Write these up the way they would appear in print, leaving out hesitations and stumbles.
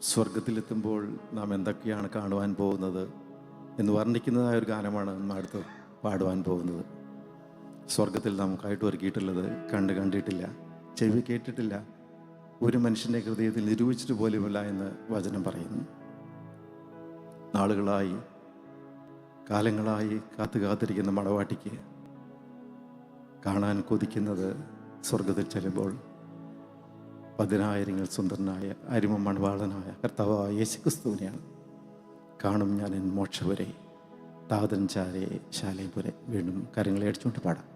സ്വർഗത്തിലെത്തുമ്പോൾ നാം എന്തൊക്കെയാണ് കാണുവാൻ പോകുന്നത് എന്ന് വർണ്ണിക്കുന്നതായ ഒരു ഗാനമാണ് നാം അടുത്ത് പാടുവാൻ പോകുന്നത്. സ്വർഗത്തിൽ നമുക്കായിട്ട് ഒരുക്കിയിട്ടുള്ളത് കണ്ടിട്ടില്ല, ചെവി കേട്ടിട്ടില്ല, ഒരു മനുഷ്യൻ്റെ ഹൃദയത്തിൽ നിരൂപിച്ചിട്ട് പോലുമില്ല എന്ന് വചനം പറയുന്നു. നാളുകളായി കാലങ്ങളായി കാത്തിരിക്കുന്ന മണവാട്ടിക്ക് കാണാൻ കൊതിക്കുന്നത് സ്വർഗത്തിൽ ചെല്ലുമ്പോൾ പതിനായിരങ്ങൾ സുന്ദരനായ അരിമ മണവാളനായ കർത്താവായ യേശുക്രിസ്തുവിനെയാണ്. കാണും ഞാൻ എൻ മോക്ഷവരെ താതൻ ചാരെ ശാലൈപുരെ. വീണ്ടും കരങ്ങളെ അടിച്ചുകൊണ്ട് പാടാം.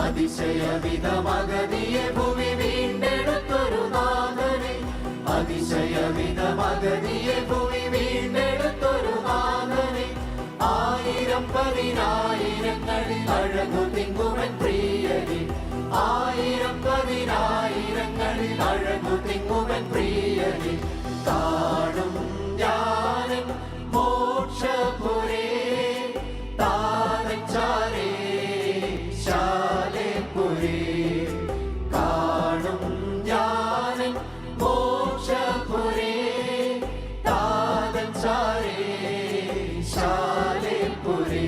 അതിശയവിധമഗതിയെ ഭൂമി വീണ്ടെടുത്തൊരു നാഥനെ, അതിശയവിധമഗതിയെ ഭൂമി വീണ്ടെടുത്തൊരു നാഥനെ. ആയിരം പതിനായിരങ്ങളിൽ അഴകു തിങ്ങുവൻ പ്രിയനെ, ആയിരം പതിനായിരങ്ങളിൽ അഴകു തിങ്ങുവൻ പ്രിയനെ. കാണും ഞാനും മോക്ഷപുരേ താതൻ ചാരേ ശാലൈപുരേ. കാണും ഞാനും മോക്ഷപുരേ താതൻ ചാരേ ശാലൈപുരേ.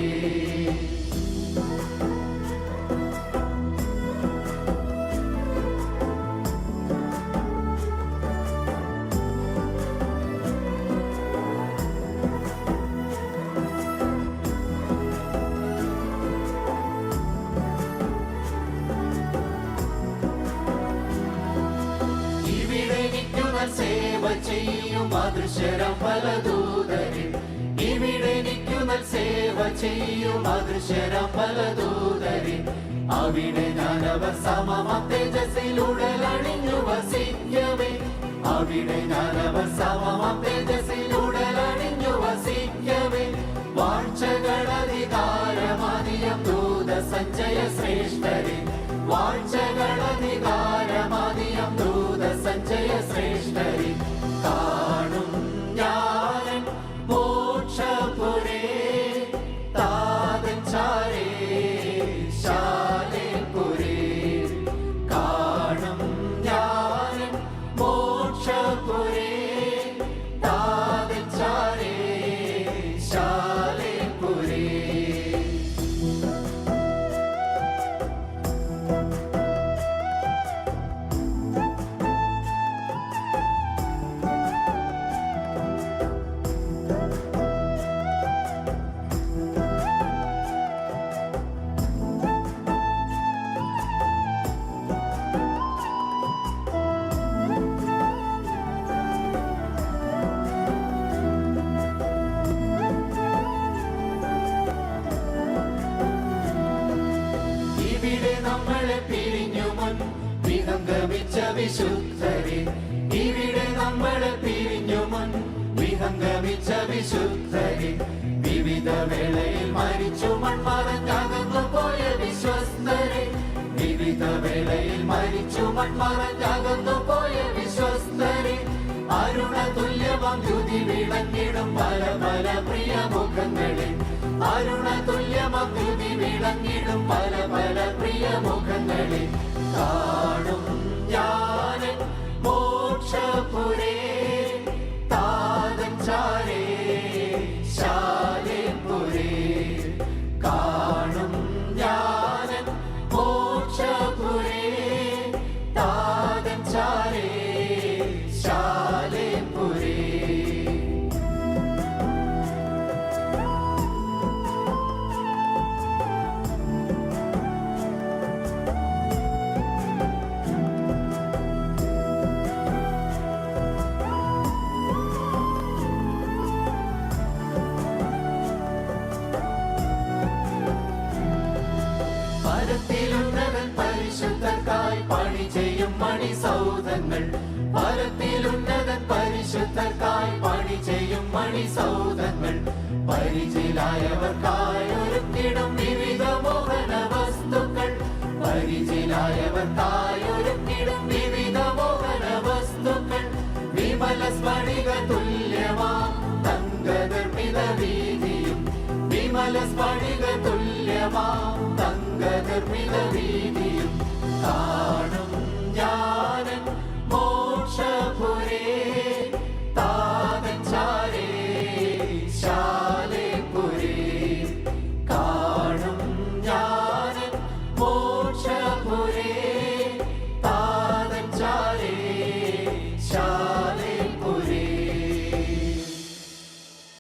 സേവ ചെയ്യും അദൃശ്യരം പല ദൂതരെ, ഇവിടെ നിൽക്കുന്ന സേവ ചെയ്യും അദൃശ്യരം പല ദൂതരെ. അവിടെ ഞാനവർ സമമ തേജസ്സിലുടലണിഞ്ഞു വസിക്കവേ, അവിടെ ഞാനവർ സമമ തേജസ്സിലുടലണിഞ്ഞു വസിക്കവേ. വാഴ്ചകളധികാരമതിയം ദൂത സഞ്ജയ ശ്രേഷ്ഠരെ, വാഴ്ചകളധികാരമതിയം ദൂത സഞ്ജയ ശ്രേഷ്ഠരെ. കാണും ഞാനും മോക്ഷപുരേ താതൻ ചാരേ ശാലൈപുരേ. കാണും ഞാനും മോക്ഷപുരേ താതൻ ചാരേ ശാലൈപുരേ. നമ്മളെ പിരിഞ്ഞു മുൻ വിഹംഗമിച്ച വിശുദ്ധരെ, ഇവിടെ നമ്മളെ പിരിഞ്ഞു മുൻ വിഹംഗമിച്ച വിശുദ്ധരെ. വിവിധ വേളയിൽ മരിച്ചു മൺമറഞ്ഞകന്നു പോയ വിശ്വസ്തരെ, വിവിധ വേളയിൽ മരിച്ചു മൺമറഞ്ഞകന്നു പോയ വിശ്വസ്തരെ. അരുണ തുല്യമാം ദ്യുതി വിളങ്ങിടും പല പല പ്രിയ മുഖങ്ങളെ, അരുണ തുല്യമാം ദ്യുതി വിളങ്ങിടും പല പല പ്രിയ മുഖങ്ങളെ. കാണും ഞാനും മോക്ഷപുരേ താതൻ ചാരേ ശാല സൗധങ്ങൾ പരിചിലായവർക്കായൊരുക്കിടും വിവിധ മോഹന വസ്തുക്കൾ പരിചിലായവർക്കായൊരുക്കിടും വിവിധ മോഹന വസ്തുക്കൾ വിമല സ്ഫടിക തുല്യമാം തങ്കനിർമ്മിത വീതിയും വിമല സ്ഫടിക തുല്യമാം തങ്കനിർമ്മിത വീതിയും